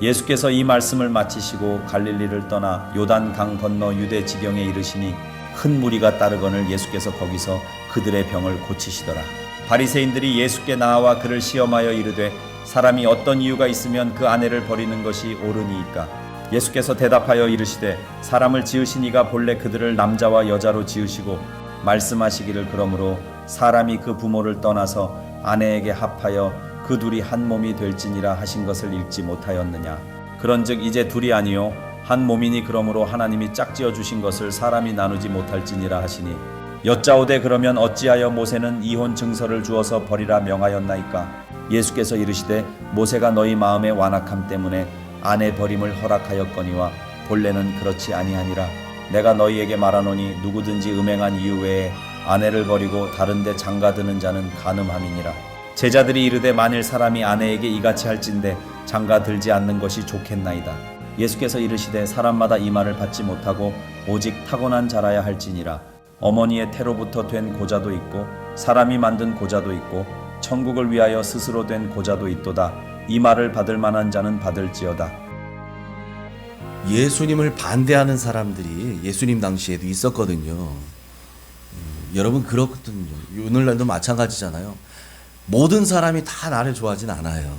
예수께서 이 말씀을 마치시고 갈릴리를 떠나 요단 강 건너 유대 지경에 이르시니 큰 무리가 따르거늘 예수께서 거기서 그들의 병을 고치시더라. 바리새인들이 예수께 나와 그를 시험하여 이르되 사람이 어떤 이유가 있으면 그 아내를 버리는 것이 옳으니이까? 예수께서 대답하여 이르시되 사람을 지으신 이가 본래 그들을 남자와 여자로 지으시고 말씀하시기를 그러므로 사람이 그 부모를 떠나서 아내에게 합하여 그 둘이 한 몸이 될지니라 하신 것을 읽지 못하였느냐? 그런즉 이제 둘이 아니요 한 몸이니 그러므로 하나님이 짝지어 주신 것을 사람이 나누지 못할지니라 하시니 여짜오되 그러면 어찌하여 모세는 이혼 증서를 주어서 버리라 명하였나이까? 예수께서 이르시되 모세가 너희 마음의 완악함 때문에 아내 버림을 허락하였거니와 본래는 그렇지 아니하니라. 내가 너희에게 말하노니 누구든지 음행한 이유 외에 아내를 버리고 다른 데 장가드는 자는 간음함이니라. 제자들이 이르되 만일 사람이 아내에게 이같이 할진대 장가들지 않는 것이 좋겠나이다. 예수께서 이르시되 사람마다 이 말을 받지 못하고 오직 타고난 자라야 할지니라. 어머니의 태로부터 된 고자도 있고 사람이 만든 고자도 있고 천국을 위하여 스스로 된 고자도 있도다. 이 말을 받을 만한 자는 받을지어다. 예수님을 반대하는 사람들이 예수님 당시에도 있었거든요. 여러분 그렇거든요. 오늘날도 마찬가지잖아요. 모든 사람이 다 나를 좋아하진 않아요.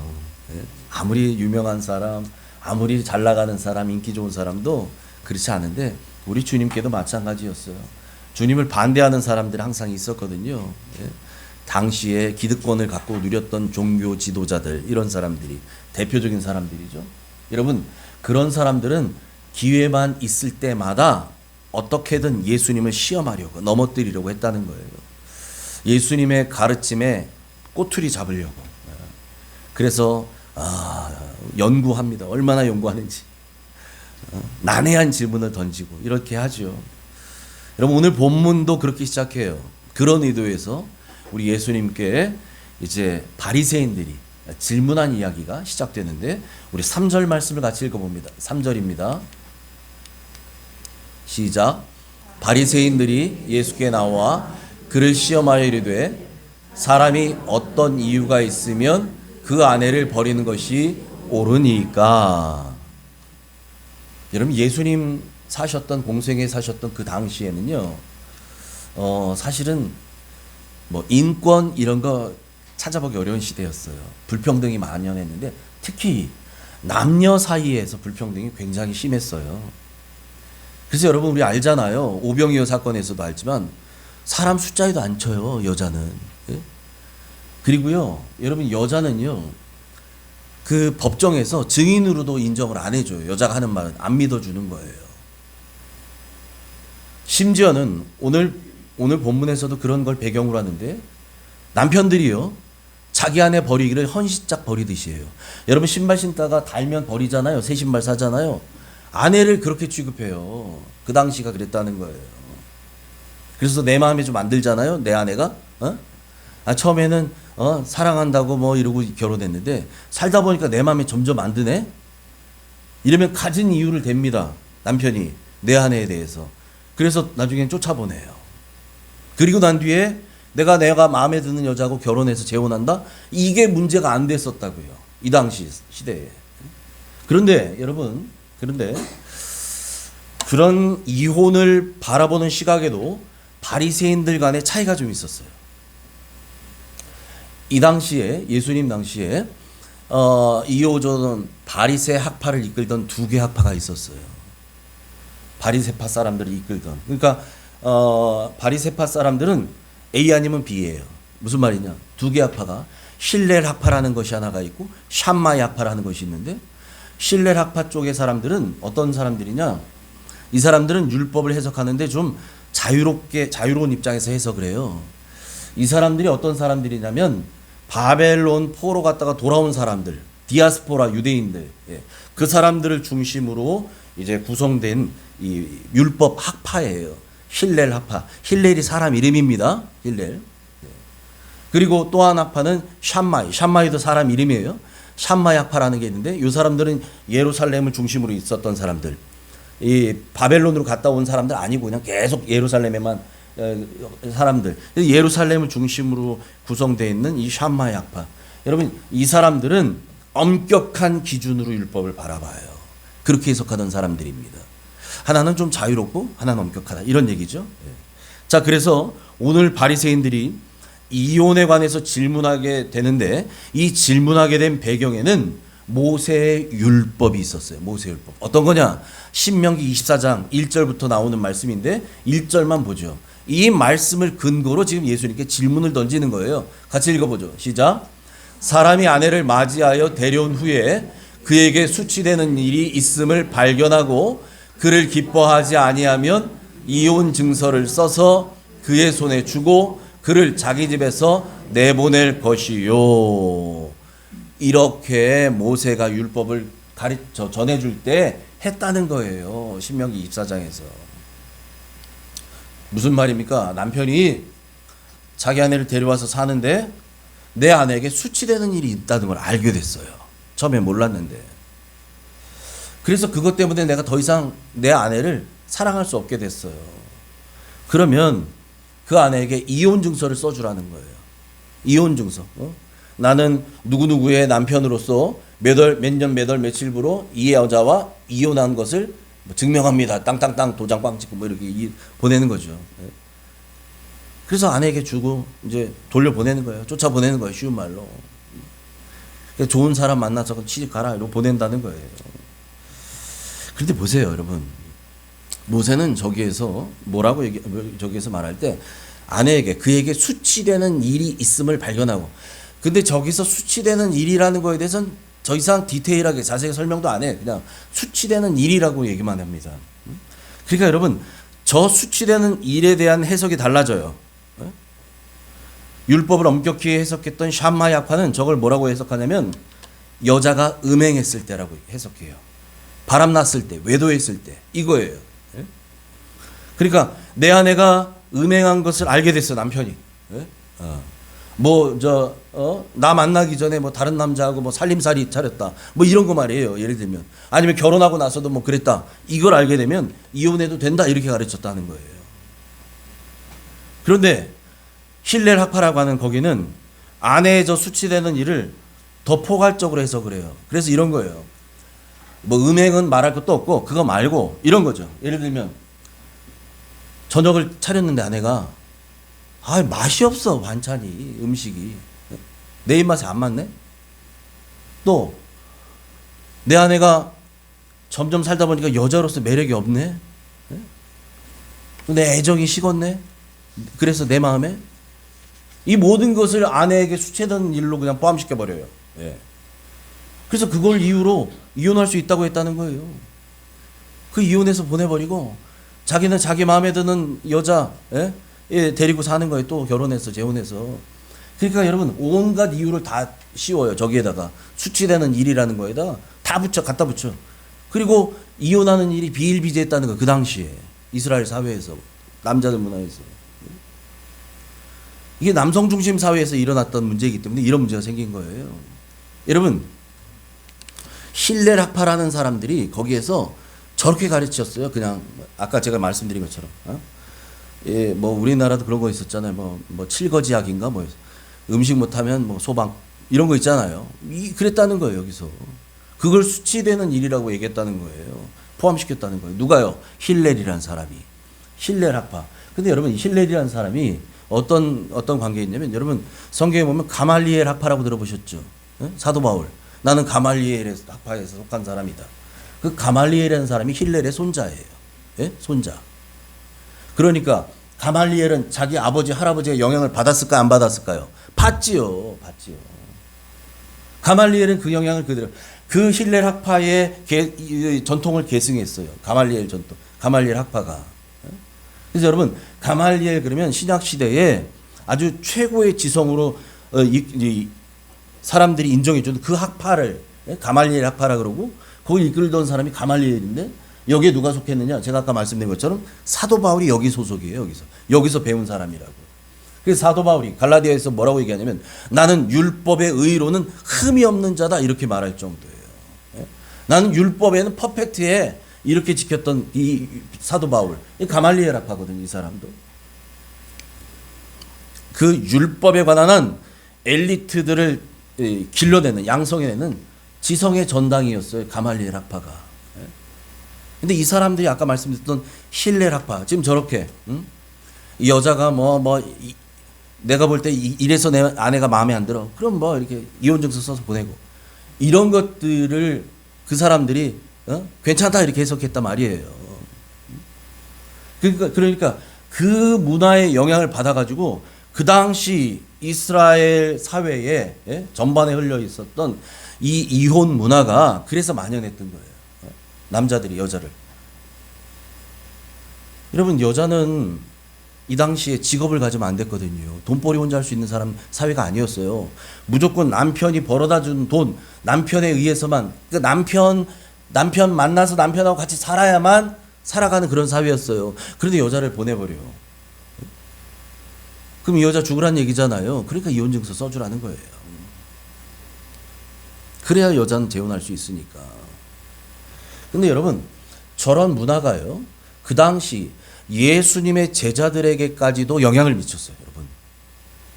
아무리 유명한 사람, 아무리 잘 나가는 사람, 인기 좋은 사람도 그렇지 않은데 우리 주님께도 마찬가지였어요. 주님을 반대하는 사람들이 항상 있었거든요. 당시에 기득권을 갖고 누렸던 종교 지도자들, 이런 사람들이 대표적인 사람들이죠. 여러분 그런 사람들은 기회만 있을 때마다 어떻게든 예수님을 시험하려고 넘어뜨리려고 했다는 거예요. 예수님의 가르침에 꼬투리 잡으려고. 그래서 연구합니다. 얼마나 연구하는지. 난해한 질문을 던지고 이렇게 하죠. 여러분 오늘 본문도 그렇게 시작해요. 그런 의도에서 우리 예수님께 이제 바리새인들이 질문한 이야기가 시작되는데 우리 3절 말씀을 같이 읽어봅니다. 3절입니다. 시작. 바리새인들이 예수께 나와 그를 시험하여 이르되 사람이 어떤 이유가 있으면 그 아내를 버리는 것이 옳으니까. 여러분 예수님 사셨던 공생에 사셨던 그 당시에는요 사실은 뭐 인권 이런 거 찾아보기 어려운 시대였어요. 불평등이 만연했는데 특히 남녀 사이에서 불평등이 굉장히 심했어요. 그래서 여러분 우리 알잖아요. 오병이어 사건에서도 알지만 사람 숫자에도 안 쳐요. 여자는. 예? 그리고요 여러분 여자는요 그 법정에서 증인으로도 인정을 안 해줘요. 여자가 하는 말은 안 믿어주는 거예요. 심지어는 오늘 본문에서도 그런 걸 배경으로 하는데 남편들이요 자기 아내 버리기를 헌신짝 버리듯이 해요. 여러분 신발 신다가 달면 버리잖아요. 새 신발 사잖아요. 아내를 그렇게 취급해요. 그 당시가 그랬다는 거예요. 그래서 내 마음에 좀 안 들잖아요. 내 아내가 처음에는 사랑한다고 뭐 이러고 결혼했는데 살다 보니까 내 마음에 점점 안 드네. 이러면 가진 이유를 댑니다. 남편이 내 아내에 대해서. 그래서 나중엔 쫓아보내요. 그리고 난 뒤에 내가 마음에 드는 여자하고 결혼해서 재혼한다? 이게 문제가 안 됐었다고요. 이 당시 시대에. 그런데 여러분, 그런 이혼을 바라보는 시각에도 바리새인들 간의 차이가 좀 있었어요. 이 당시에 예수님 당시에 이호조는 바리새 학파를 이끌던 두 개 학파가 있었어요. 바리새파 사람들을 이끌던. 그러니까 바리새파 사람들은 A 아니면 B예요. 무슨 말이냐? 두 개 학파가 실렐 학파라는 것이 하나가 있고 샴마이 학파라는 것이 있는데 실렐 학파 쪽의 사람들은 어떤 사람들이냐? 이 사람들은 율법을 해석하는데 좀 자유로운 입장에서 해석을 해요. 이 사람들이 어떤 사람들이냐면 바벨론 포로 갔다가 돌아온 사람들, 디아스포라 유대인들, 그 사람들을 중심으로 이제 구성된 이 율법 학파예요. 힐렐 학파. 힐렐이 사람 이름입니다. 힐렐. 그리고 또 한 학파는 샴마이. 샴마이도 사람 이름이에요. 샴마이 학파라는 게 있는데 이 사람들은 예루살렘을 중심으로 있었던 사람들. 이 바벨론으로 갔다 온 사람들 아니고 그냥 계속 예루살렘에만 사람들. 예루살렘을 중심으로 구성되어 있는 이 샴마이 학파. 여러분 이 사람들은 엄격한 기준으로 율법을 바라봐요. 그렇게 해석하던 사람들입니다. 하나는 좀 자유롭고 하나는 엄격하다 이런 얘기죠. 자, 그래서 오늘 바리새인들이 이혼에 관해서 질문하게 되는데 이 질문하게 된 배경에는 모세의 율법이 있었어요. 모세의 율법. 어떤 거냐? 신명기 24장 1절부터 나오는 말씀인데 1절만 보죠. 이 말씀을 근거로 지금 예수님께 질문을 던지는 거예요. 같이 읽어보죠. 시작. 사람이 아내를 맞이하여 데려온 후에 그에게 수치되는 일이 있음을 발견하고 그를 기뻐하지 아니하면 이혼 증서를 써서 그의 손에 주고 그를 자기 집에서 내보낼 것이요. 이렇게 모세가 율법을 전해줄 때 했다는 거예요. 신명기 24장에서. 무슨 말입니까? 남편이 자기 아내를 데려와서 사는데 내 아내에게 수치되는 일이 있다는 걸 알게 됐어요. 처음에 몰랐는데. 그래서 그것 때문에 내가 더 이상 내 아내를 사랑할 수 없게 됐어요. 그러면 그 아내에게 이혼 증서를 써주라는 거예요. 이혼 증서. 나는 누구누구의 남편으로서 몇 년 몇 월 며칠부로 이 여자와 이혼한 것을 증명합니다. 땅땅땅 도장 빵 찍고 뭐 이렇게 보내는 거죠. 그래서 아내에게 주고 이제 돌려 보내는 거예요. 쫓아 보내는 거예요. 쉬운 말로. 좋은 사람 만나서 취직 가라 이러고 보낸다는 거예요. 그런데 보세요, 여러분. 모세는 저기에서 뭐라고 저기에서 말할 때 아내에게 그에게 수치되는 일이 있음을 발견하고, 근데 저기서 수치되는 일이라는 거에 대해서는 더 이상 디테일하게 자세히 설명도 안 해. 그냥 수치되는 일이라고 얘기만 합니다. 그러니까 여러분, 저 수치되는 일에 대한 해석이 달라져요. 율법을 엄격히 해석했던 샴마 약파는 저걸 뭐라고 해석하냐면 여자가 음행했을 때라고 해석해요. 바람났을 때, 외도했을 때 이거예요. 그러니까 내 아내가 음행한 것을 알게 됐어, 남편이. 나 만나기 전에 뭐 다른 남자하고 뭐 살림살이 차렸다. 뭐 이런 거 말이에요. 예를 들면. 아니면 결혼하고 나서도 뭐 그랬다. 이걸 알게 되면 이혼해도 된다. 이렇게 가르쳤다는 거예요. 그런데 힐렐 학파라고 하는 거기는 아내의 저 수치되는 일을 더 포괄적으로 해석을 해요. 그래서 이런 거예요. 뭐 음행은 말할 것도 없고 그거 말고 이런 거죠. 예를 들면 저녁을 차렸는데 아내가 맛이 없어, 반찬이, 음식이 내 입맛에 안 맞네. 또 내 아내가 점점 살다 보니까 여자로서 매력이 없네. 내 애정이 식었네. 그래서 내 마음에 이 모든 것을 아내에게 수치되는 일로 그냥 포함시켜 버려요. 그래서 그걸 이유로 이혼할 수 있다고 했다는 거예요. 그 이혼해서 보내버리고 자기는 자기 마음에 드는 여자 데리고 사는 거예요. 또 결혼해서 재혼해서. 그러니까 여러분 온갖 이유를 다 씌워요. 저기에다가 수치되는 일이라는 거에다 다 갖다 붙여. 그리고 이혼하는 일이 비일비재했다는 거, 그 당시에 이스라엘 사회에서, 남자들 문화에서. 이게 남성 중심 사회에서 일어났던 문제이기 때문에 이런 문제가 생긴 거예요. 여러분, 힐렐 학파라는 사람들이 거기에서 저렇게 가르쳤어요. 그냥 아까 제가 말씀드린 것처럼. 뭐 우리나라도 그런 거 있었잖아요. 뭐 칠거지약인가 뭐 음식 못하면 뭐 소방 이런 거 있잖아요. 그랬다는 거예요. 여기서 그걸 수치되는 일이라고 얘기했다는 거예요. 포함시켰다는 거예요. 누가요? 힐렐이라는 사람이. 힐렐 학파. 근데 여러분, 힐렐이라는 사람이 어떤 관계에 있냐면, 여러분 성경에 보면 가말리엘 학파라고 들어보셨죠? 사도 바울. 나는 가말리엘 학파에서 속한 사람이다. 그 가말리엘이라는 사람이 힐렐의 손자예요. 손자. 그러니까 가말리엘은 자기 아버지, 할아버지의 영향을 받았을까요? 안 받았을까요? 받지요. 가말리엘은 그 영향을 그대로, 그 힐렐 학파의 전통을 계승했어요. 가말리엘 전통. 가말리엘 학파가. 그래서 여러분, 가말리엘 그러면 신약 시대에 아주 최고의 지성으로 사람들이 인정해주는 그 학파를 가말리엘 학파라 그러고, 그걸 이끌던 사람이 가말리엘인데, 여기에 누가 속했느냐? 제가 아까 말씀드린 것처럼 사도 바울이 여기 소속이에요. 여기서 배운 사람이라고. 그래서 사도 바울이 갈라디아에서 뭐라고 얘기하냐면, 나는 율법의 의로는 흠이 없는 자다, 이렇게 말할 정도예요. 나는 율법에는 퍼펙트해, 이렇게 지켰던 이 사도 바울, 이 가말리엘 학파거든요. 이 사람도. 그 율법에 관한 엘리트들을 길러내는, 양성해내는 지성의 전당이었어요. 가말리엘 학파가. 예? 근데 이 사람들이 아까 말씀드렸던 힐렐 학파 지금 저렇게 이 여자가 내가 볼 때 이래서 내 아내가 마음에 안 들어. 그럼 뭐 이렇게 이혼 증서 써서 보내고 이런 것들을 그 사람들이 괜찮다 이렇게 해석했단 말이에요. 그러니까 그 문화의 영향을 받아가지고 그 당시 이스라엘 사회에 전반에 흘려 있었던 이 이혼 문화가 그래서 만연했던 거예요. 남자들이 여자를. 여러분 여자는 이 당시에 직업을 가지면 안 됐거든요. 돈벌이 혼자 할 수 있는 사람 사회가 아니었어요. 무조건 남편이 벌어다 준 돈, 남편에 의해서만 남편 만나서 남편하고 같이 살아야만 살아가는 그런 사회였어요. 그런데 여자를 보내버려. 그럼 이 여자 죽으란 얘기잖아요. 그러니까 이혼증서 써주라는 거예요. 그래야 여자는 재혼할 수 있으니까. 근데 여러분 저런 문화가요. 그 당시 예수님의 제자들에게까지도 영향을 미쳤어요. 여러분.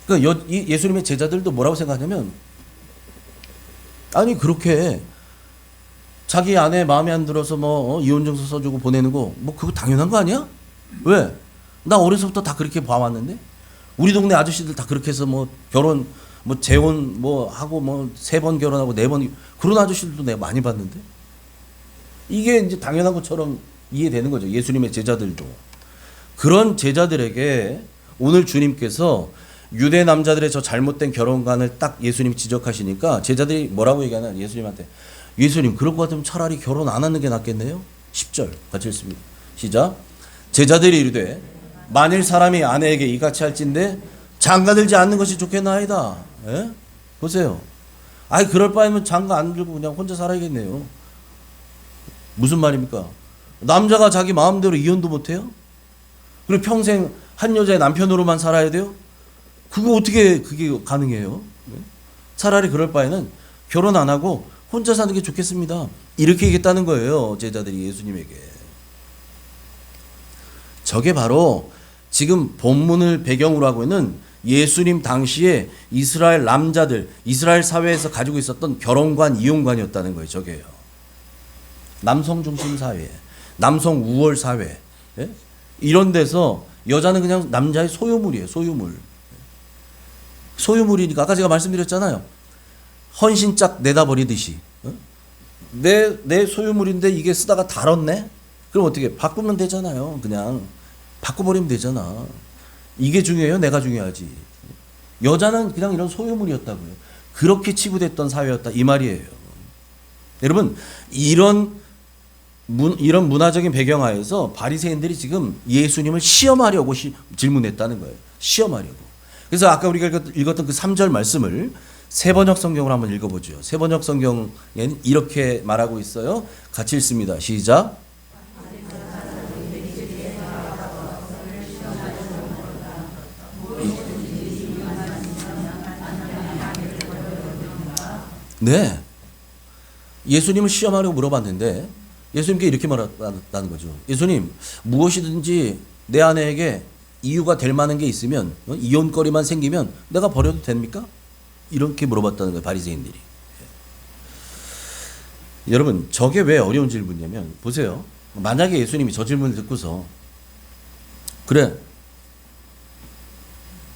그러니까 예수님의 제자들도 뭐라고 생각하냐면 아니 그렇게 자기 아내 마음에 안 들어서 이혼증서 써주고 보내는 거 그거 당연한 거 아니야? 왜? 나 어려서부터 다 그렇게 봐왔는데 우리 동네 아저씨들 다 그렇게 해서 결혼 재혼 하고 3번 결혼하고 4번 그런 아저씨들도 내가 많이 봤는데 이게 이제 당연한 것처럼 이해되는 거죠. 예수님의 제자들도. 그런 제자들에게 오늘 주님께서 유대 남자들의 저 잘못된 결혼관을 딱 예수님이 지적하시니까 제자들이 뭐라고 얘기하나 예수님한테 예수님 그럴 것 같으면 차라리 결혼 안 하는 게 낫겠네요. 10절 같이 읽습니다. 시작. 제자들이 이르되 만일 사람이 아내에게 이같이 할진대 장가들지 않는 것이 좋겠나이다. 예? 보세요. 아이 그럴 바에는 장가 안 들고 그냥 혼자 살아야겠네요. 무슨 말입니까? 남자가 자기 마음대로 이혼도 못해요? 그리고 평생 한 여자의 남편으로만 살아야 돼요? 그게 가능해요? 차라리 그럴 바에는 결혼 안 하고 혼자 사는 게 좋겠습니다. 이렇게 얘기했다는 거예요. 제자들이 예수님에게. 저게 바로 지금 본문을 배경으로 하고 있는 예수님 당시에 이스라엘 남자들, 이스라엘 사회에서 가지고 있었던 결혼관, 이혼관이었다는 거예요. 저게요. 남성 중심 사회, 남성 우월 사회, 이런 데서 여자는 그냥 남자의 소유물이에요. 소유물. 소유물이니까 아까 제가 말씀드렸잖아요. 헌신짝 내다 버리듯이 내 소유물인데 이게 쓰다가 닳았네? 그럼 어떻게 바꾸면 되잖아요. 그냥 바꿔버리면 되잖아. 이게 중요해요? 내가 중요하지. 여자는 그냥 이런 소유물이었다고요. 그렇게 치부됐던 사회였다 이 말이에요. 여러분 이런 문화적인 배경하에서 바리새인들이 지금 예수님을 시험하려고 질문했다는 거예요. 시험하려고. 그래서 아까 우리가 읽었던 그 3절 말씀을 세번역 성경으로 한번 읽어보죠. 세번역 성경에는 이렇게 말하고 있어요. 같이 읽습니다. 시작. 네. 예수님을 시험하려고 물어봤는데 예수님께 이렇게 말했다는 거죠. 예수님, 무엇이든지 내 아내에게 이유가 될 만한 게 있으면 이혼거리만 생기면 내가 버려도 됩니까? 이렇게 물어봤다는 거예요. 바리새인들이. 여러분 저게 왜 어려운 질문이냐면 보세요. 만약에 예수님이 저 질문을 듣고서 그래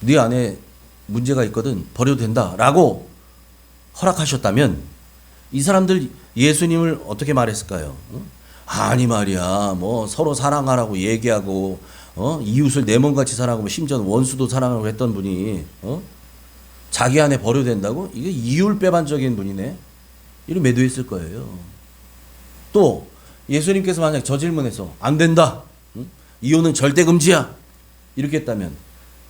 네 안에 문제가 있거든 버려도 된다라고 허락하셨다면 이 사람들 예수님을 어떻게 말했을까요? 아니 말이야 서로 사랑하라고 얘기하고 이웃을 내 몸같이 사랑하고 심지어는 원수도 사랑하고 했던 분이 자기 안에 버려도 된다고? 이게 이율배반적인 분이네. 이런 매도했을 거예요. 또 예수님께서 만약 저 질문에서 안 된다. 이혼은 절대 금지야. 이렇게 했다면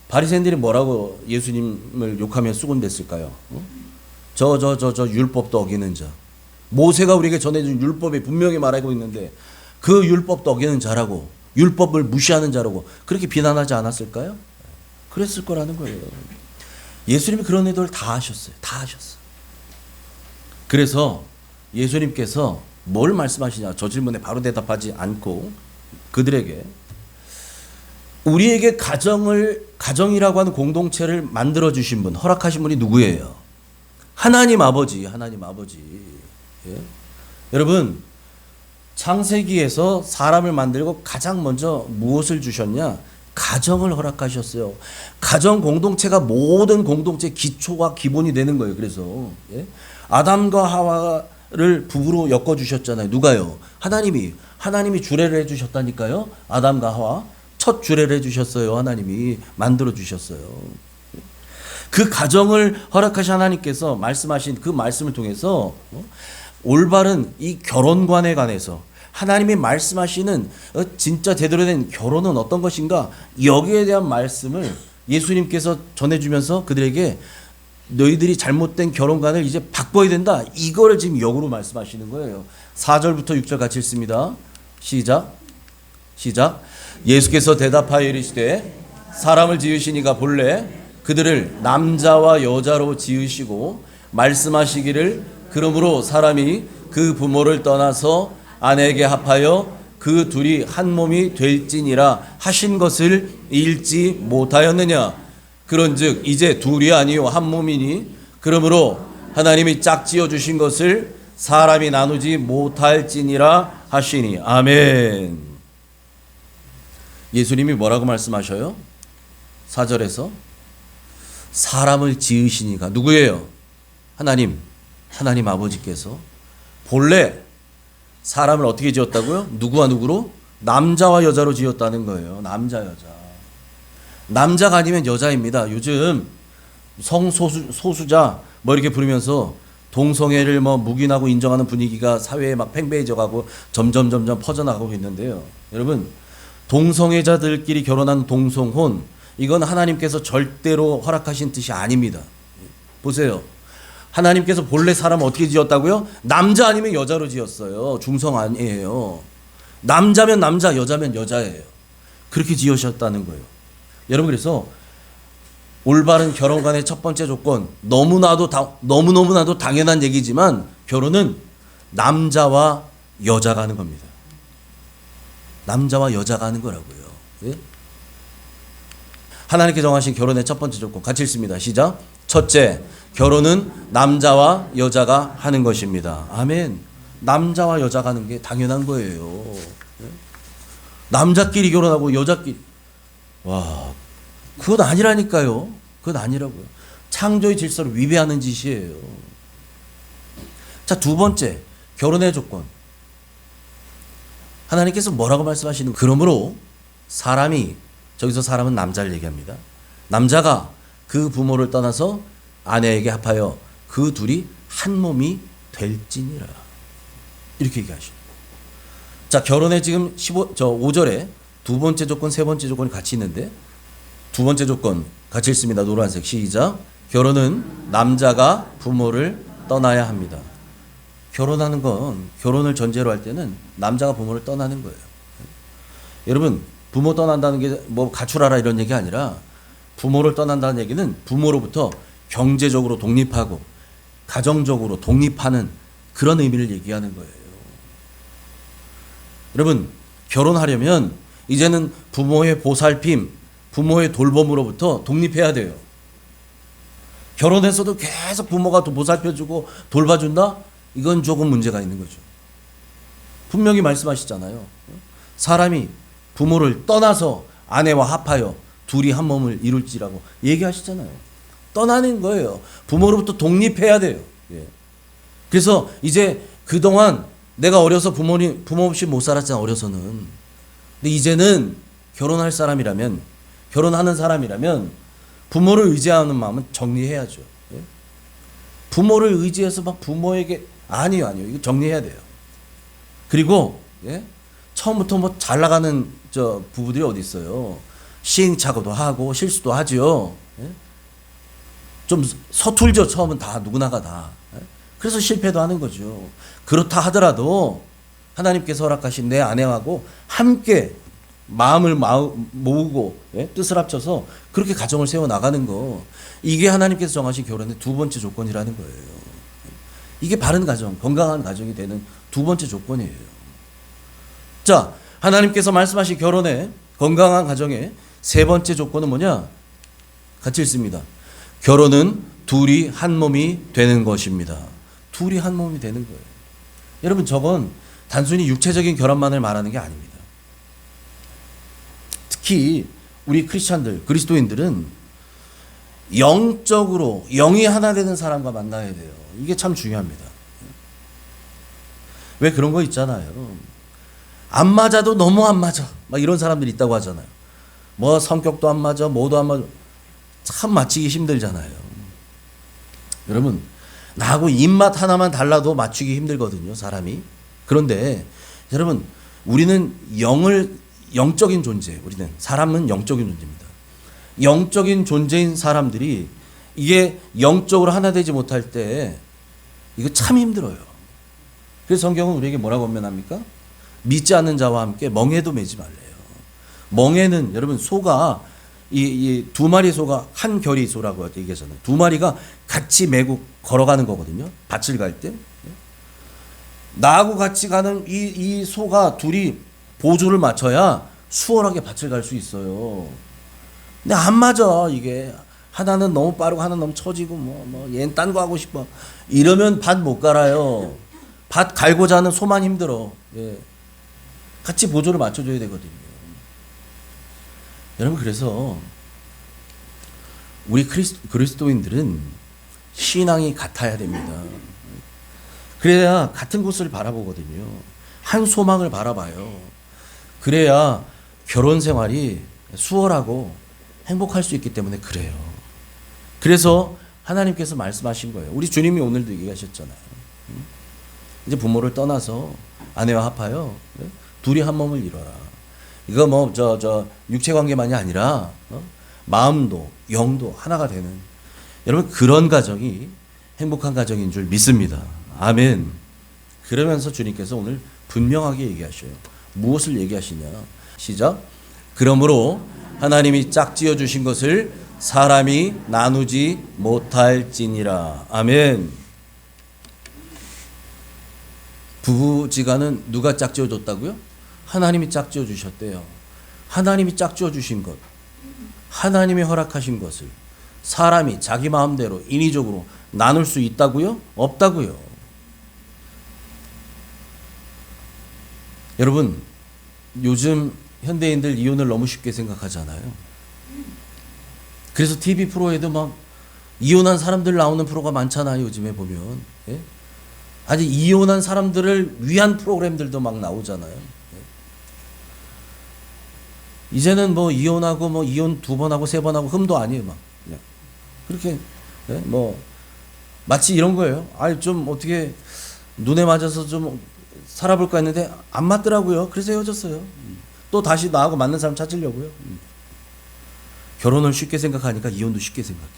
바리새인들이 뭐라고 예수님을 욕하며 수군댔을까요? 저 율법도 어기는 자. 모세가 우리에게 전해준 율법에 분명히 말하고 있는데 그 율법도 어기는 자라고 율법을 무시하는 자라고 그렇게 비난하지 않았을까요? 그랬을 거라는 거예요. 예수님이 그런 의도를 다 하셨어요. 다 하셨어요. 그래서 예수님께서 뭘 말씀하시냐 저 질문에 바로 대답하지 않고 그들에게 우리에게 가정이라고 하는 공동체를 만들어 주신 분, 허락하신 분이 누구예요? 하나님 아버지. 예? 여러분, 창세기에서 사람을 만들고 가장 먼저 무엇을 주셨냐? 가정을 허락하셨어요. 가정 공동체가 모든 공동체의 기초와 기본이 되는 거예요. 그래서 예? 아담과 하와를 부부로 엮어주셨잖아요. 누가요? 하나님이 주례를 해주셨다니까요. 아담과 하와 첫 주례를 해주셨어요. 하나님이 만들어 주셨어요. 그 가정을 허락하신 하나님께서 말씀하신 그 말씀을 통해서 올바른 이 결혼관에 관해서 하나님이 말씀하시는 진짜 제대로 된 결혼은 어떤 것인가, 여기에 대한 말씀을 예수님께서 전해주면서 그들에게 너희들이 잘못된 결혼관을 이제 바꿔야 된다, 이거를 지금 역으로 말씀하시는 거예요. 4절부터 6절 같이 읽습니다. 시작. 예수께서 대답하여 이르시되 사람을 지으시니가 본래 그들을 남자와 여자로 지으시고 말씀하시기를 그러므로 사람이 그 부모를 떠나서 아내에게 합하여 그 둘이 한 몸이 될지니라 하신 것을 읽지 못하였느냐. 그런즉 이제 둘이 아니요 한 몸이니 그러므로 하나님이 짝지어 주신 것을 사람이 나누지 못할지니라 하시니. 아멘. 예수님이 뭐라고 말씀하셔요? 4절에서 사람을 지으시니가 누구예요? 하나님 아버지께서 본래 사람을 어떻게 지었다고요? 누구와 누구로? 남자와 여자로 지었다는 거예요. 남자 여자. 남자가 아니면 여자입니다. 요즘 성소수자 뭐 이렇게 부르면서 동성애를 뭐 묵인하고 인정하는 분위기가 사회에 막 팽배해져 가고 점점 퍼져나가고 있는데요. 여러분, 동성애자들끼리 결혼한 동성혼, 이건 하나님께서 절대로 허락하신 뜻이 아닙니다. 보세요. 하나님께서 본래 사람을 어떻게 지었다고요? 남자 아니면 여자로 지었어요. 중성 아니에요. 남자면 남자, 여자면 여자예요. 그렇게 지으셨다는 거예요. 여러분, 그래서 올바른 결혼관의 첫 번째 조건, 너무너무나도 당연한 얘기지만 결혼은 남자와 여자가 하는 겁니다. 남자와 여자가 하는 거라고요. 예? 하나님께 정하신 결혼의 첫 번째 조건 같이 읽습니다. 시작. 첫째, 결혼은 남자와 여자가 하는 것입니다. 아멘. 남자와 여자가 하는 게 당연한 거예요. 남자끼리 결혼하고 여자끼리, 와, 그건 아니라니까요. 그건 아니라고요. 창조의 질서를 위배하는 짓이에요. 자, 두 번째, 결혼의 조건. 하나님께서 뭐라고 말씀하시는, 그러므로 사람이, 저기서 사람은 남자를 얘기합니다. 남자가 그 부모를 떠나서 아내에게 합하여 그 둘이 한 몸이 될지니라. 이렇게 얘기하십니다. 자, 결혼에 지금 5절에 두 번째 조건, 세 번째 조건이 같이 있는데, 두 번째 조건 같이 읽습니다. 노란색. 시작. 결혼은 남자가 부모를 떠나야 합니다. 결혼하는 건, 결혼을 전제로 할 때는 남자가 부모를 떠나는 거예요. 여러분, 부모 떠난다는 게 뭐 가출하라 이런 얘기 아니라, 부모를 떠난다는 얘기는 부모로부터 경제적으로 독립하고 가정적으로 독립하는 그런 의미를 얘기하는 거예요. 여러분, 결혼하려면 이제는 부모의 보살핌, 부모의 돌봄으로부터 독립해야 돼요. 결혼해서도 계속 부모가 보살펴주고 돌봐준다? 이건 조금 문제가 있는 거죠. 분명히 말씀하시잖아요. 사람이 부모를 떠나서 아내와 합하여 둘이 한 몸을 이룰지라고 얘기하시잖아요. 떠나는 거예요. 부모로부터 독립해야 돼요. 예. 그래서 이제 그동안 내가 어려서 부모 없이 못 살았잖아, 어려서는. 근데 이제는 결혼할 사람이라면, 결혼하는 사람이라면 부모를 의지하는 마음은 정리해야죠. 예? 부모를 의지해서 막 부모에게, 아니요. 이거 정리해야 돼요. 그리고, 예? 처음부터 뭐 잘 나가는 부부들이 어디 있어요. 시행착오도 하고 실수도 하죠. 예? 좀 서툴죠. 처음은 다 누구나가 다. 예? 그래서 실패도 하는 거죠. 그렇다 하더라도 하나님께서 허락하신 내 아내하고 함께 마음을 모으고, 예? 뜻을 합쳐서 그렇게 가정을 세워 나가는 거, 이게 하나님께서 정하신 결혼의 두 번째 조건이라는 거예요. 이게 바른 가정, 건강한 가정이 되는 두 번째 조건이에요. 자, 하나님께서 말씀하신 결혼의 건강한 가정의 세 번째 조건은 뭐냐? 같이 읽습니다. 결혼은 둘이 한 몸이 되는 것입니다. 둘이 한 몸이 되는 거예요. 여러분 저건 단순히 육체적인 결합만을 말하는 게 아닙니다. 특히 우리 크리스찬들, 그리스도인들은 영적으로 영이 하나 되는 사람과 만나야 돼요. 이게 참 중요합니다. 왜 그런 거 있잖아요. 안 맞아도 너무 안 맞아. 막 이런 사람들이 있다고 하잖아요. 뭐 성격도 안 맞아, 뭐도 안 맞아. 참 맞추기 힘들잖아요. 여러분, 나하고 입맛 하나만 달라도 맞추기 힘들거든요, 사람이. 그런데 여러분, 우리는 영적인 존재, 우리는 사람은 영적인 존재입니다. 영적인 존재인 사람들이 이게 영적으로 하나 되지 못할 때 이거 참 힘들어요. 그래서 성경은 우리에게 뭐라고 권면합니까? 믿지 않는 자와 함께 멍에도 매지 말래요. 멍에는 여러분 소가 이 두 마리 소가 한 결이 소라고 얘기하잖아요. 두 마리가 같이 메고 걸어가는 거거든요. 밭을 갈 때. 나하고 같이 가는 이 소가 둘이 보조를 맞춰야 수월하게 밭을 갈 수 있어요. 근데 안 맞아 이게. 하나는 너무 빠르고 하나는 너무 처지고 얘는 딴 거 하고 싶어. 이러면 밭 못 갈아요. 밭 갈고자 하는 소만 힘들어. 예. 같이 보조를 맞춰줘야 되거든요. 여러분 그래서 우리 그리스도인들은 신앙이 같아야 됩니다. 그래야 같은 곳을 바라보거든요. 한 소망을 바라봐요. 그래야 결혼 생활이 수월하고 행복할 수 있기 때문에 그래요. 그래서 하나님께서 말씀하신 거예요. 우리 주님이 오늘도 얘기하셨잖아요. 이제 부모를 떠나서 아내와 합하여 둘이 한 몸을 이뤄라. 이거 뭐 육체 관계만이 아니라 마음도 영도 하나가 되는 여러분 그런 가정이 행복한 가정인 줄 믿습니다. 아멘. 그러면서 주님께서 오늘 분명하게 얘기하셔요. 무엇을 얘기하시냐? 시작. 그러므로 하나님이 짝지어 주신 것을 사람이 나누지 못할지니라. 아멘. 부부지간은 누가 짝지어 줬다고요? 하나님이 짝지어 주셨대요. 하나님이 짝지어 주신 것, 하나님이 허락하신 것을 사람이 자기 마음대로 인위적으로 나눌 수 있다고요? 없다고요. 여러분, 요즘 현대인들 이혼을 너무 쉽게 생각하잖아요. 그래서 TV 프로에도 막 이혼한 사람들 나오는 프로가 많잖아요. 요즘에 보면. 예? 아직 이혼한 사람들을 위한 프로그램들도 막 나오잖아요. 이제는 뭐 이혼하고 뭐 이혼 2번 하고 3번 하고 흠도 아니에요. 막 그냥 그렇게 뭐 마치 이런 거예요. 아니 좀 어떻게 눈에 맞아서 좀 살아볼까 했는데 안 맞더라고요. 그래서 헤어졌어요. 또 다시 나하고 맞는 사람 찾으려고요. 결혼을 쉽게 생각하니까 이혼도 쉽게 생각해.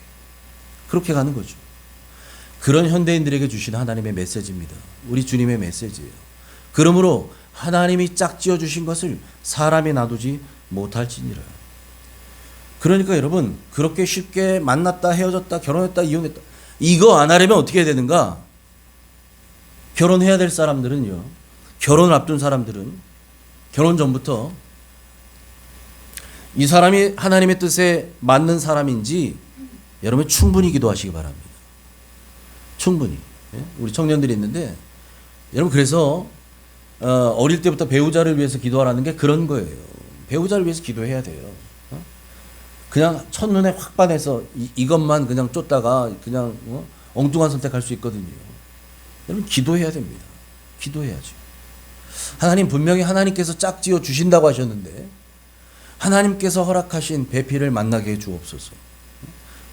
그렇게 가는 거죠. 그런 현대인들에게 주신 하나님의 메시지입니다. 우리 주님의 메시지예요. 그러므로 하나님이 짝지어 주신 것을 사람이 놔두지 못할지니라. 그러니까 여러분 그렇게 쉽게 만났다 헤어졌다 결혼했다 이혼했다 이거 안 하려면 어떻게 해야 되는가? 결혼해야 될 사람들은요. 결혼을 앞둔 사람들은 결혼 전부터 이 사람이 하나님의 뜻에 맞는 사람인지 여러분 충분히 기도하시기 바랍니다. 충분히. 우리 청년들이 있는데 여러분 그래서 어릴 때부터 배우자를 위해서 기도하라는 게 그런 거예요. 배우자를 위해서 기도해야 돼요. 그냥 첫눈에 확 반해서 이것만 그냥 쫓다가 그냥 엉뚱한 선택할 수 있거든요. 여러분 기도해야 됩니다. 기도해야죠. 하나님 분명히 하나님께서 짝지어 주신다고 하셨는데 하나님께서 허락하신 배필을 만나게 해 주옵소서.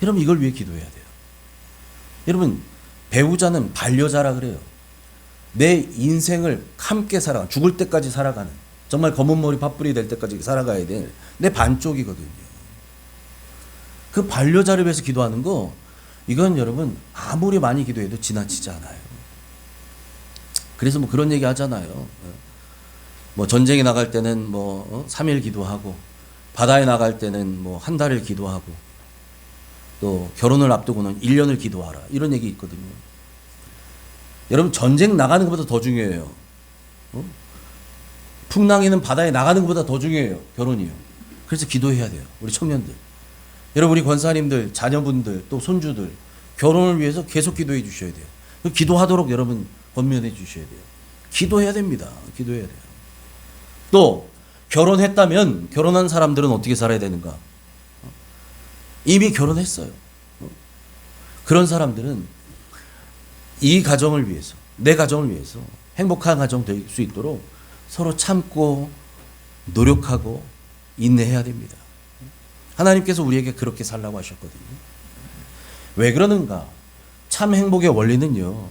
여러분 이걸 위해 기도해야 돼요. 여러분 배우자는 반려자라 그래요. 내 인생을 함께 살아가는 죽을 때까지 살아가는 정말 검은 머리 팥불이 될 때까지 살아가야 될 내 반쪽이거든요. 그 반려자를 위해서 기도하는 거 이건 여러분 아무리 많이 기도해도 지나치지 않아요. 그래서 뭐 그런 얘기 하잖아요. 뭐 전쟁에 나갈 때는 뭐 3일 기도하고 바다에 나갈 때는 뭐 한 달을 기도하고 또 결혼을 앞두고는 1년을 기도하라 이런 얘기 있거든요. 여러분 전쟁 나가는 것보다 더 중요해요. 풍랑이는 바다에 나가는 것보다 더 중요해요. 결혼이요. 그래서 기도해야 돼요. 우리 청년들. 여러분 우리 권사님들, 자녀분들, 또 손주들 결혼을 위해서 계속 기도해 주셔야 돼요. 기도하도록 여러분 권면해 주셔야 돼요. 기도해야 됩니다. 기도해야 돼요. 또 결혼했다면 결혼한 사람들은 어떻게 살아야 되는가? 이미 결혼했어요. 그런 사람들은 이 가정을 위해서, 내 가정을 위해서 행복한 가정 될 수 있도록 서로 참고 노력하고 인내해야 됩니다. 하나님께서 우리에게 그렇게 살라고 하셨거든요. 왜 그러는가? 참 행복의 원리는요,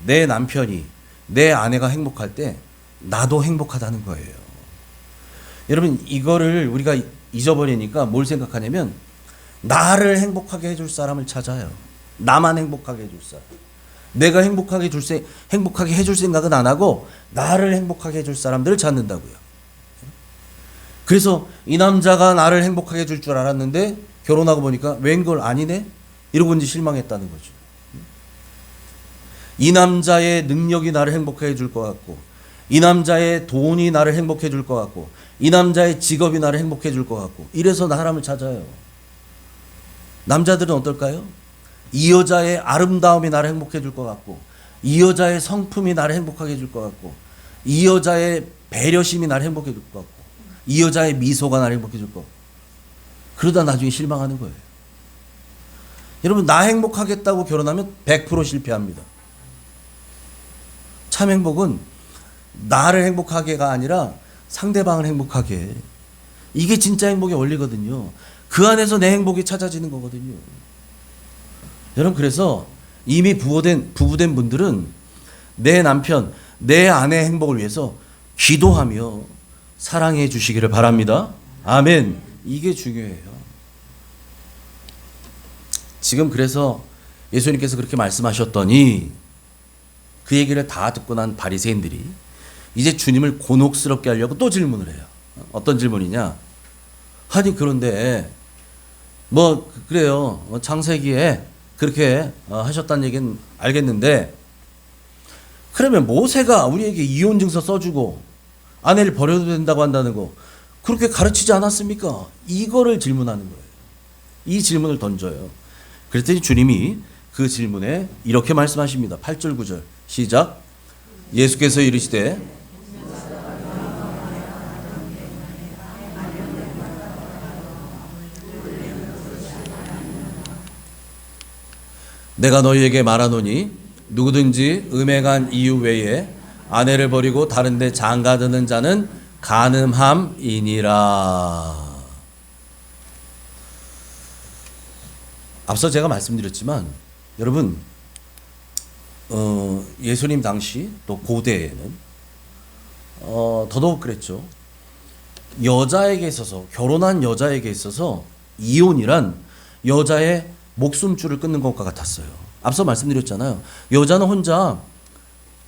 내 남편이, 내 아내가 행복할 때 나도 행복하다는 거예요. 여러분, 이거를 우리가 잊어버리니까 뭘 생각하냐면 나를 행복하게 해줄 사람을 찾아요. 나만 행복하게 해줄 사람. 내가 행복하게 해줄 생각은 안 하고 나를 행복하게 해줄 사람들을 찾는다고요. 그래서 이 남자가 나를 행복하게 해줄 줄 알았는데 결혼하고 보니까 웬걸 아니네? 이러고 이제 실망했다는 거죠. 이 남자의 능력이 나를 행복하게 해줄 것 같고, 이 남자의 돈이 나를 행복해 해줄 것 같고, 이 남자의 직업이 나를 행복해 해줄 것 같고, 이래서 사람을 찾아요. 남자들은 어떨까요? 이 여자의 아름다움이 나를 행복해 줄 것 같고, 이 여자의 성품이 나를 행복하게 해줄 것 같고, 이 여자의 배려심이 나를 행복해 줄 것 같고, 이 여자의 미소가 나를 행복해 줄 것 같고, 그러다 나중에 실망하는 거예요. 여러분, 나 행복하겠다고 결혼하면 100% 실패합니다. 참 행복은 나를 행복하게가 아니라 상대방을 행복하게 해. 이게 진짜 행복의 원리거든요. 그 안에서 내 행복이 찾아지는 거거든요. 여러분, 그래서 이미 부부된 분들은 내 남편, 내 아내의 행복을 위해서 기도하며 사랑해 주시기를 바랍니다. 아멘. 이게 중요해요. 지금 그래서 예수님께서 그렇게 말씀하셨더니 그 얘기를 다 듣고 난 바리새인들이 이제 주님을 곤혹스럽게 하려고 또 질문을 해요. 어떤 질문이냐? 아니, 그런데 뭐 그래요. 창세기에 그렇게 하셨다는 얘기는 알겠는데, 그러면 모세가 우리에게 이혼 증서 써주고 아내를 버려도 된다고 한다는 거 그렇게 가르치지 않았습니까? 이거를 질문하는 거예요. 이 질문을 던져요. 그랬더니 주님이 그 질문에 이렇게 말씀하십니다. 8절 9절 시작. 예수께서 이르시되 내가 너희에게 말하노니 누구든지 음행한 이유 외에 아내를 버리고 다른 데 장가드는 자는 간음함이니라. 앞서 제가 말씀드렸지만 여러분, 예수님 당시 또 고대에는 더더욱 그랬죠. 여자에게 있어서, 결혼한 여자에게 있어서 이혼이란 여자의 목숨줄을 끊는 것과 같았어요. 앞서 말씀드렸잖아요. 여자는 혼자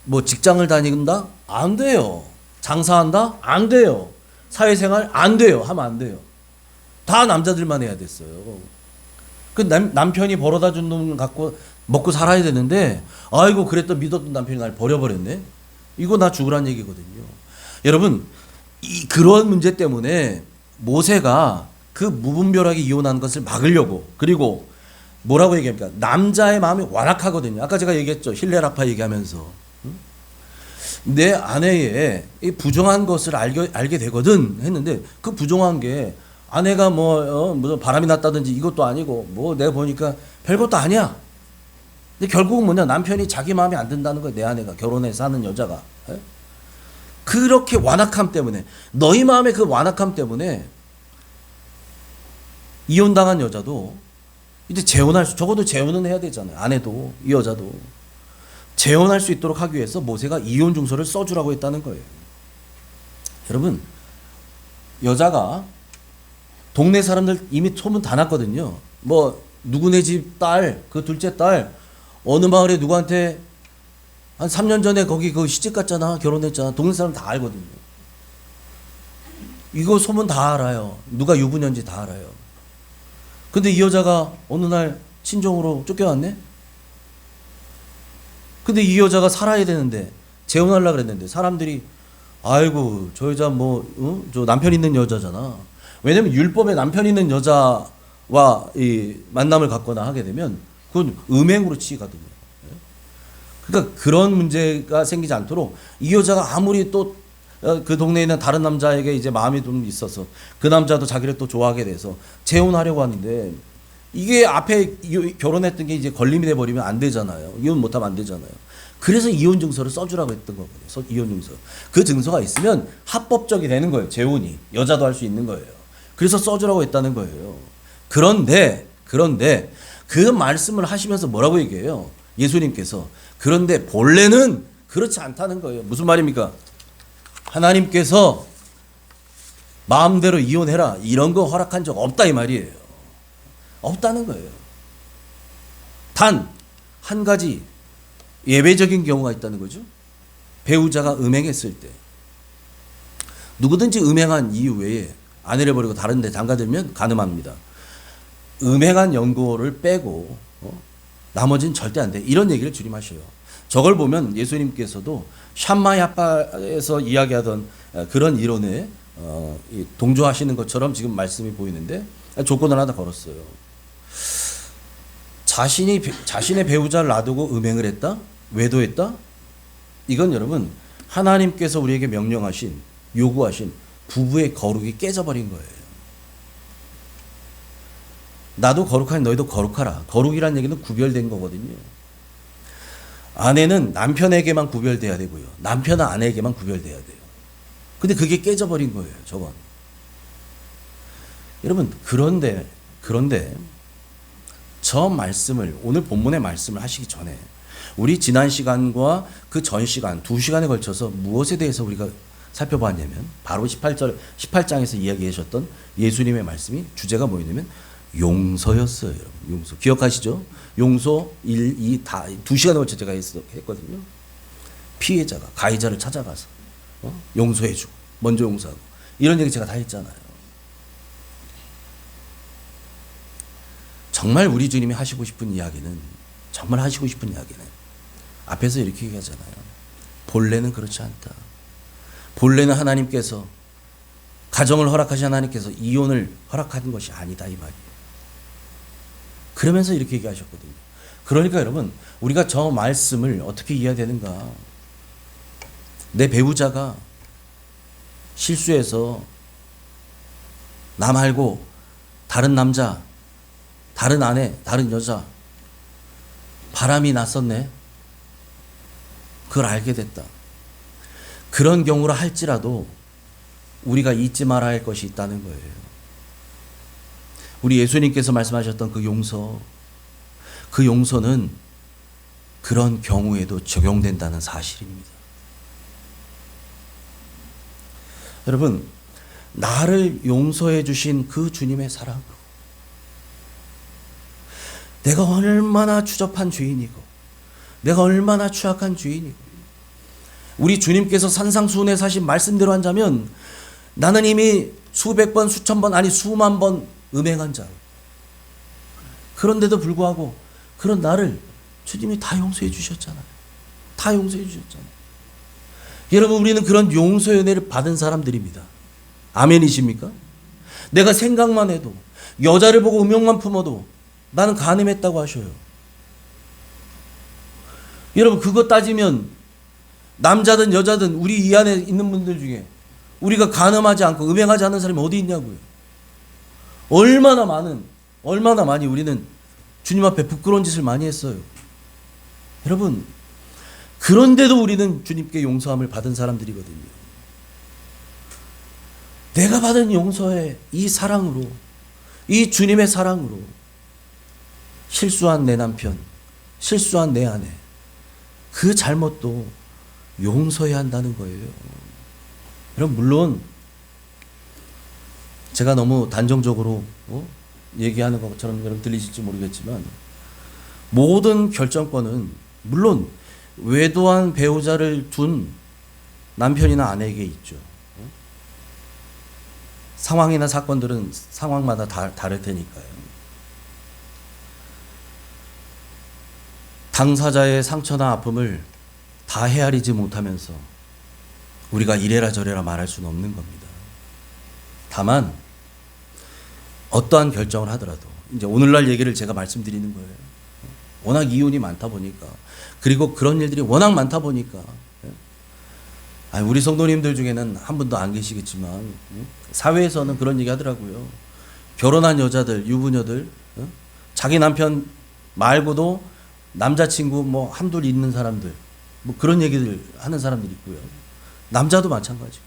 뭐 직장을 다닌다? 안 돼요. 장사한다? 안 돼요. 사회생활? 안 돼요. 하면 안 돼요. 다 남자들만 해야 됐어요. 그 남편이 벌어다 준 돈 갖고 먹고 살아야 되는데, 아이고 그랬던 믿었던 남편이 날 버려버렸네. 이거 나 죽으란 얘기거든요. 여러분, 그런 문제 때문에 모세가 그 무분별하게 이혼하는 것을 막으려고, 그리고 뭐라고 얘기합니까? 남자의 마음이 완악하거든요. 아까 제가 얘기했죠. 힐레라파 얘기하면서. 내 아내의 이 부정한 것을 알게 되거든 했는데, 그 부정한 게 아내가 무슨 바람이 났다든지 이것도 아니고, 뭐 내가 보니까 별것도 아니야. 근데 결국은 뭐냐? 남편이 자기 마음에 안 든다는 거예요. 내 아내가 결혼해 사는 여자가. 그렇게 완악함 때문에, 너희 마음의 그 완악함 때문에 이혼당한 여자도 이제 적어도 재혼은 해야 되잖아요. 아내도, 이 여자도 재혼할 수 있도록 하기 위해서 모세가 이혼 증서를 써주라고 했다는 거예요. 여러분, 여자가 동네 사람들 이미 소문 다 났거든요. 뭐 누구네 집 딸, 그 둘째 딸 어느 마을에 누구한테 한 3년 전에 거기 그 시집 갔잖아, 결혼했잖아. 동네 사람 다 알거든요. 이거 소문 다 알아요. 누가 유부녀인지 다 알아요. 근데 이 여자가 어느 날 친정으로 쫓겨왔네? 근데 이 여자가 살아야 되는데, 재혼하려고 그랬는데, 사람들이, 아이고, 저 여자 저 남편 있는 여자잖아. 왜냐면 율법에 남편 있는 여자와 이 만남을 갖거나 하게 되면, 그건 음행으로 치거든요. 그러니까 그런 문제가 생기지 않도록 이 여자가 아무리 또 그 동네에 있는 다른 남자에게 이제 마음이 좀 있어서 그 남자도 자기를 또 좋아하게 돼서 재혼하려고 하는데 이게 앞에 결혼했던 게 이제 걸림이 돼 버리면 안 되잖아요. 이혼 못하면 안 되잖아요. 그래서 이혼 증서를 써주라고 했던 거거든요. 이혼 증서. 그 증서가 있으면 합법적이 되는 거예요. 재혼이 여자도 할 수 있는 거예요. 그래서 써주라고 했다는 거예요. 그런데 그 말씀을 하시면서 뭐라고 얘기해요? 예수님께서. 그런데 본래는 그렇지 않다는 거예요. 무슨 말입니까? 하나님께서 마음대로 이혼해라 이런 거 허락한 적 없다 이 말이에요. 없다는 거예요. 단 한 가지 예외적인 경우가 있다는 거죠. 배우자가 음행했을 때 누구든지 음행한 이유 외에 아내를 버리고 다른 데 장가들면 간음합니다. 음행한 연고를 빼고 나머지는 절대 안 돼. 이런 얘기를 주님 하셔요. 저걸 보면 예수님께서도 샴마야파에서 이야기하던 그런 이론에 동조하시는 것처럼 지금 말씀이 보이는데 조건을 하나 걸었어요. 자신의 배우자를 놔두고 음행을 했다? 외도했다? 이건 여러분 하나님께서 우리에게 명령하신 요구하신 부부의 거룩이 깨져버린 거예요. 나도 거룩하니 너희도 거룩하라. 거룩이란 얘기는 구별된 거거든요. 아내는 남편에게만 구별돼야 되고요. 남편은 아내에게만 구별돼야 돼요. 근데 그게 깨져버린 거예요. 저건. 여러분 그런데 저 말씀을 오늘 본문의 말씀을 하시기 전에 우리 지난 시간과 그 전 시간 2시간에 걸쳐서 무엇에 대해서 우리가 살펴봤냐면 바로 18장에서 이야기하셨던 예수님의 말씀이 주제가 뭐였냐면 용서였어요. 여러분. 용서. 기억하시죠? 용서 1, 2 다 2시간에 걸쳐 제가 했거든요. 피해자가 가해자를 찾아가서 용서해주고 먼저 용서하고 이런 얘기 제가 다 했잖아요. 정말 우리 주님이 하시고 싶은 이야기는 앞에서 이렇게 얘기하잖아요. 본래는 그렇지 않다. 본래는 하나님께서 가정을 허락하신 하나님께서 이혼을 허락하는 것이 아니다 이 말이에요. 그러면서 이렇게 얘기하셨거든요. 그러니까 여러분 우리가 저 말씀을 어떻게 이해해야 되는가. 내 배우자가 실수해서 나 말고 다른 남자, 다른 아내, 다른 여자 바람이 났었네. 그걸 알게 됐다. 그런 경우라 할지라도 우리가 잊지 말아야 할 것이 있다는 거예요. 우리 예수님께서 말씀하셨던 그 용서는 그런 경우에도 적용된다는 사실입니다. 여러분, 나를 용서해 주신 그 주님의 사랑으로 내가 얼마나 추접한 죄인이고 내가 얼마나 추악한 죄인이고 우리 주님께서 산상수훈에 사신 말씀대로 한다면 나는 이미 수백 번, 수천 번, 아니 수만 번 음행한 자. 그런데도 불구하고 그런 나를 주님이 다 용서해 주셨잖아요. 다 용서해 주셨잖아요. 여러분 우리는 그런 용서의 은혜를 받은 사람들입니다. 아멘이십니까? 내가 생각만 해도 여자를 보고 음욕만 품어도 나는 간음했다고 하셔요. 여러분 그거 따지면 남자든 여자든 우리 이 안에 있는 분들 중에 우리가 간음하지 않고 음행하지 않는 사람이 어디 있냐고요. 얼마나 많이 우리는 주님 앞에 부끄러운 짓을 많이 했어요. 여러분 그런데도 우리는 주님께 용서함을 받은 사람들이거든요. 내가 받은 용서의 이 사랑으로 이 주님의 사랑으로 실수한 내 남편, 실수한 내 아내 그 잘못도 용서해야 한다는 거예요. 여러분 물론 제가 너무 단정적으로 얘기하는 것처럼 여러분 들리실지 모르겠지만 모든 결정권은 물론 외도한 배우자를 둔 남편이나 아내에게 있죠. 상황이나 사건들은 상황마다 다를 테니까요. 당사자의 상처나 아픔을 다 헤아리지 못하면서 우리가 이래라 저래라 말할 수는 없는 겁니다. 다만 어떠한 결정을 하더라도 이제 오늘날 얘기를 제가 말씀드리는 거예요. 워낙 이혼이 많다 보니까 그리고 그런 일들이 워낙 많다 보니까 우리 성도님들 중에는 한 분도 안 계시겠지만 사회에서는 그런 얘기 하더라고요. 결혼한 여자들, 유부녀들 자기 남편 말고도 남자친구 뭐 한둘 있는 사람들 뭐 그런 얘기들 하는 사람들이 있고요. 남자도 마찬가지.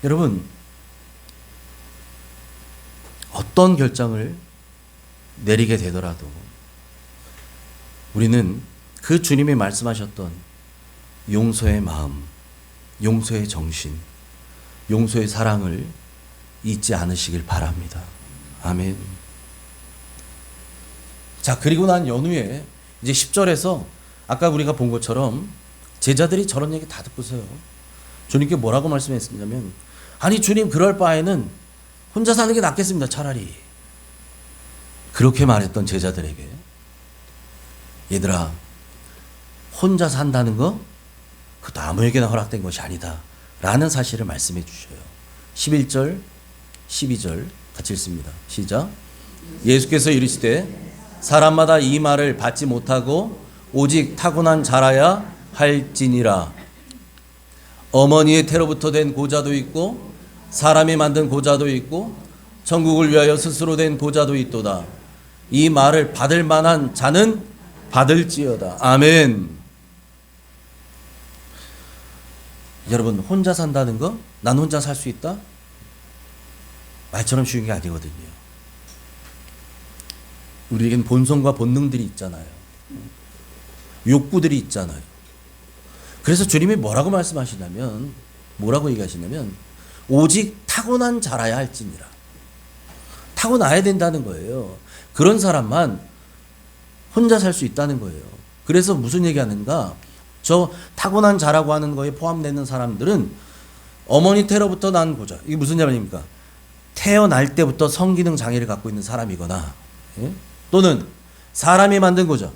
여러분 어떤 결정을 내리게 되더라도 우리는 그 주님이 말씀하셨던 용서의 마음, 용서의 정신, 용서의 사랑을 잊지 않으시길 바랍니다. 아멘. 자, 그리고 난 연후에 이제 10절에서 아까 우리가 본 것처럼 제자들이 저런 얘기 다 듣고서요. 주님께 뭐라고 말씀했냐면 아니 주님 그럴 바에는 혼자 사는 게 낫겠습니다. 차라리. 그렇게 말했던 제자들에게 얘들아 혼자 산다는 거 그것도 아무에게나 허락된 것이 아니다 라는 사실을 말씀해 주셔요. 11절 12절 같이 읽습니다. 시작. 예수께서 이르시되 사람마다 이 말을 받지 못하고 오직 타고난 자라야 할지니라. 어머니의 태로부터 된 고자도 있고 사람이 만든 고자도 있고 천국을 위하여 스스로 된 고자도 있도다. 이 말을 받을 만한 자는 받을지어다. 아멘. 여러분 혼자 산다는 거? 난 혼자 살 수 있다? 말처럼 쉬운 게 아니거든요. 우리에겐 본성과 본능들이 있잖아요. 욕구들이 있잖아요. 그래서 주님이 뭐라고 말씀하시냐면 뭐라고 얘기하시냐면 오직 타고난 자라야 할지니라. 타고나야 된다는 거예요. 그런 사람만 혼자 살 수 있다는 거예요. 그래서 무슨 얘기하는가? 저 타고난 자라고 하는 거에 포함되는 사람들은 어머니 태로부터 난 고자. 이게 무슨 말입니까? 태어날 때부터 성기능 장애를 갖고 있는 사람이거나 또는 사람이 만든 고자.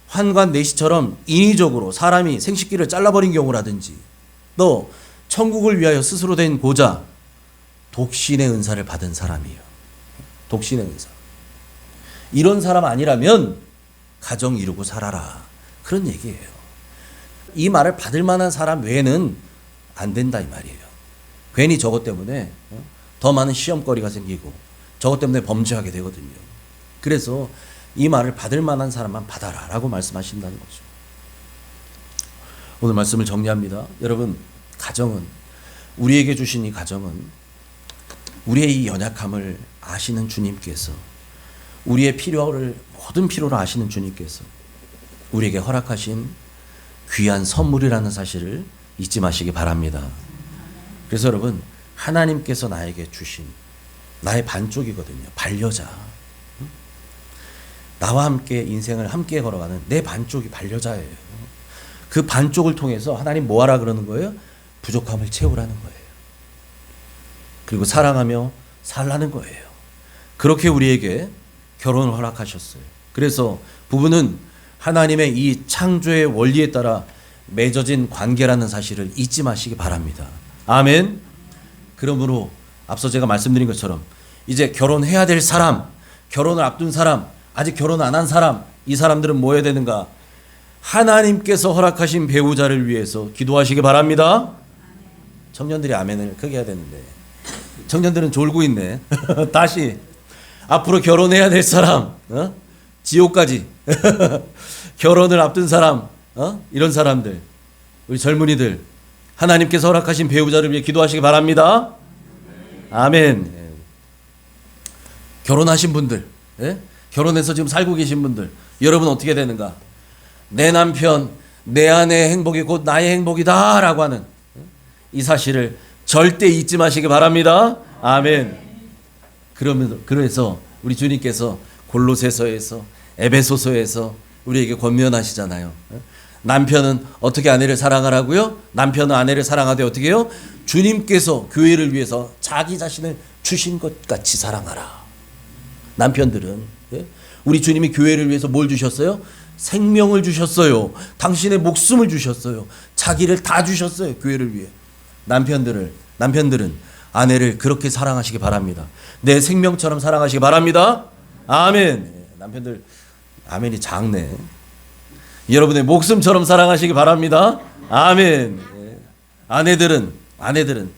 환관 내시처럼 인위적으로 사람이 생식기를 잘라버린 경우라든지 또 천국을 위하여 스스로 된 고자. 독신의 은사를 받은 사람이에요. 독신의 은사. 이런 사람 아니라면 가정 이루고 살아라. 그런 얘기예요. 이 말을 받을 만한 사람 외에는 안 된다 이 말이에요. 괜히 저것 때문에 더 많은 시험거리가 생기고 저것 때문에 범죄하게 되거든요. 그래서 이 말을 받을 만한 사람만 받아라 라고 말씀하신다는 거죠. 오늘 말씀을 정리합니다. 여러분 가정은 우리에게 주신 이 가정은 우리의 이 연약함을 아시는 주님께서 우리의 필요를 모든 필요를 아시는 주님께서 우리에게 허락하신 귀한 선물이라는 사실을 잊지 마시기 바랍니다. 그래서 여러분 하나님께서 나에게 주신 나의 반쪽이거든요. 반려자. 나와 함께 인생을 함께 걸어가는 내 반쪽이 반려자예요. 그 반쪽을 통해서 하나님 뭐 하라 그러는 거예요? 부족함을 채우라는 거예요. 그리고 사랑하며 살라는 거예요. 그렇게 우리에게 결혼을 허락하셨어요. 그래서 부부는 하나님의 이 창조의 원리에 따라 맺어진 관계라는 사실을 잊지 마시기 바랍니다. 아멘. 그러므로 앞서 제가 말씀드린 것처럼 이제 결혼해야 될 사람, 결혼을 앞둔 사람, 아직 결혼 안 한 사람, 이 사람들은 뭐 해야 되는가? 하나님께서 허락하신 배우자를 위해서 기도하시기 바랍니다. 청년들이 아멘을 크게 해야 되는데 청년들은 졸고 있네. 다시 앞으로 결혼해야 될 사람, 지옥까지 결혼을 앞둔 사람, 이런 사람들, 우리 젊은이들 하나님께서 허락하신 배우자를 위해 기도하시기 바랍니다. 아멘. 결혼하신 분들, 결혼해서 지금 살고 계신 분들, 여러분 어떻게 되는가? 내 남편, 내 아내의 행복이 곧 나의 행복이다 라고 하는 이 사실을 절대 잊지 마시기 바랍니다. 아멘. 그래서 우리 주님께서 골로새서에서 에베소서에서 우리에게 권면하시잖아요. 남편은 어떻게 아내를 사랑하라고요? 남편은 아내를 사랑하되 어떻게 해요? 주님께서 교회를 위해서 자기 자신을 주신 것 같이 사랑하라. 남편들은 우리 주님이 교회를 위해서 뭘 주셨어요? 생명을 주셨어요. 당신의 목숨을 주셨어요. 자기를 다 주셨어요. 교회를 위해. 남편들은 아내를 그렇게 사랑하시기 바랍니다. 내 생명처럼 사랑하시기 바랍니다. 아멘. 남편들 아멘이 작네. 여러분의 목숨처럼 사랑하시기 바랍니다. 아멘. 예. 아내들은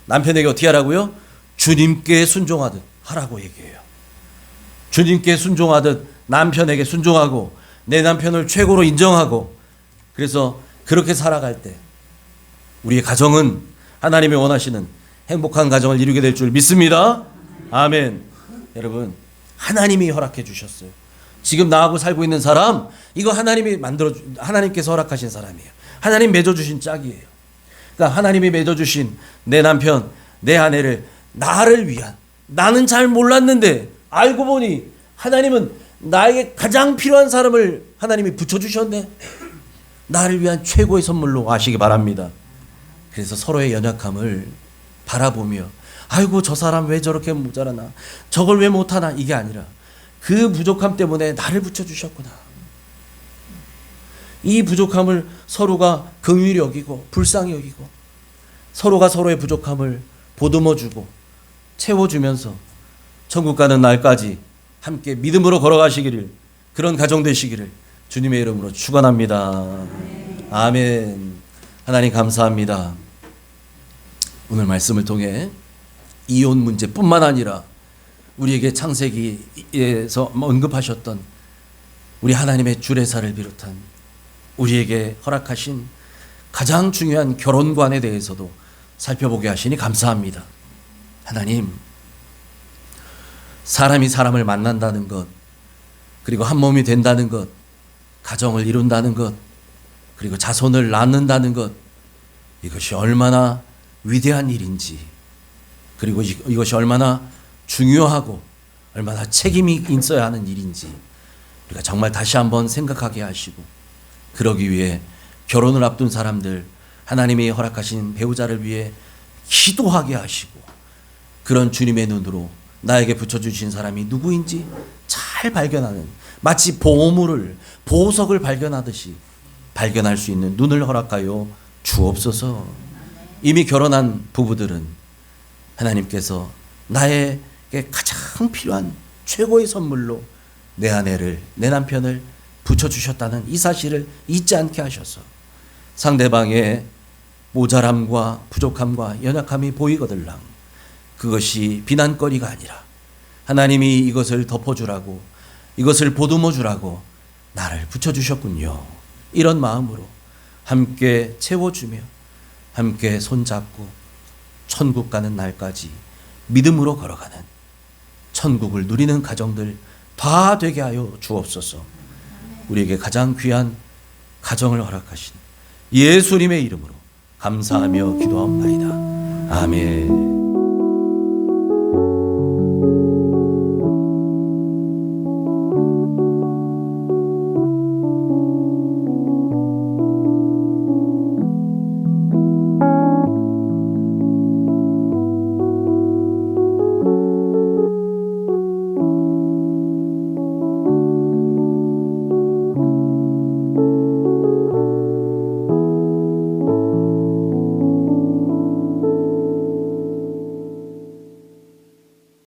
남편에게 어떻게 하라고요? 주님께 순종하듯 하라고 얘기해요. 주님께 순종하듯 남편에게 순종하고 내 남편을 최고로 인정하고, 그래서 그렇게 살아갈 때 우리의 가정은 하나님이 원하시는 행복한 가정을 이루게 될 줄 믿습니다. 아멘. 여러분, 하나님이 허락해 주셨어요. 지금 나하고 살고 있는 사람, 이거 하나님께서 허락하신 사람이에요. 하나님 맺어주신 짝이에요. 그러니까 하나님이 맺어주신 내 남편, 내 아내를 나를 위한, 나는 잘 몰랐는데 알고 보니 하나님은 나에게 가장 필요한 사람을 하나님이 붙여주셨네. 나를 위한 최고의 선물로 아시기 바랍니다. 그래서 서로의 연약함을 바라보며, 아이고 저 사람 왜 저렇게 모자라나, 저걸 왜 못하나, 이게 아니라 그 부족함 때문에 나를 붙여주셨구나. 이 부족함을 서로가 긍휼히 여기고 불쌍히 여기고 서로가 서로의 부족함을 보듬어주고 채워주면서 천국 가는 날까지 함께 믿음으로 걸어가시기를, 그런 가정 되시기를 주님의 이름으로 축원합니다. 아멘. 하나님 감사합니다. 오늘 말씀을 통해 이혼 문제뿐만 아니라 우리에게 창세기에서 언급하셨던 우리 하나님의 주례사를 비롯한 우리에게 허락하신 가장 중요한 결혼관에 대해서도 살펴보게 하시니 감사합니다. 하나님, 사람이 사람을 만난다는 것, 그리고 한 몸이 된다는 것, 가정을 이룬다는 것, 그리고 자손을 낳는다는 것, 이것이 얼마나 위대한 일인지, 그리고 이것이 얼마나 중요하고 얼마나 책임이 있어야 하는 일인지 우리가 정말 다시 한번 생각하게 하시고, 그러기 위해 결혼을 앞둔 사람들, 하나님이 허락하신 배우자를 위해 기도하게 하시고, 그런 주님의 눈으로 나에게 붙여주신 사람이 누구인지 잘 발견하는, 마치 보석을 발견하듯이 발견할 수 있는 눈을 허락하여 주옵소서. 이미 결혼한 부부들은 하나님께서 나에게 가장 필요한 최고의 선물로 내 아내를, 내 남편을 붙여주셨다는 이 사실을 잊지 않게 하셔서 상대방의 모자람과 부족함과 연약함이 보이거들랑 그것이 비난거리가 아니라 하나님이 이것을 덮어주라고, 이것을 보듬어주라고 나를 붙여주셨군요. 이런 마음으로 함께 채워주며 함께 손잡고 천국 가는 날까지 믿음으로 걸어가는, 천국을 누리는 가정들 다 되게 하여 주옵소서. 우리에게 가장 귀한 가정을 허락하신 예수님의 이름으로 감사하며 기도하옵나이다. 아멘.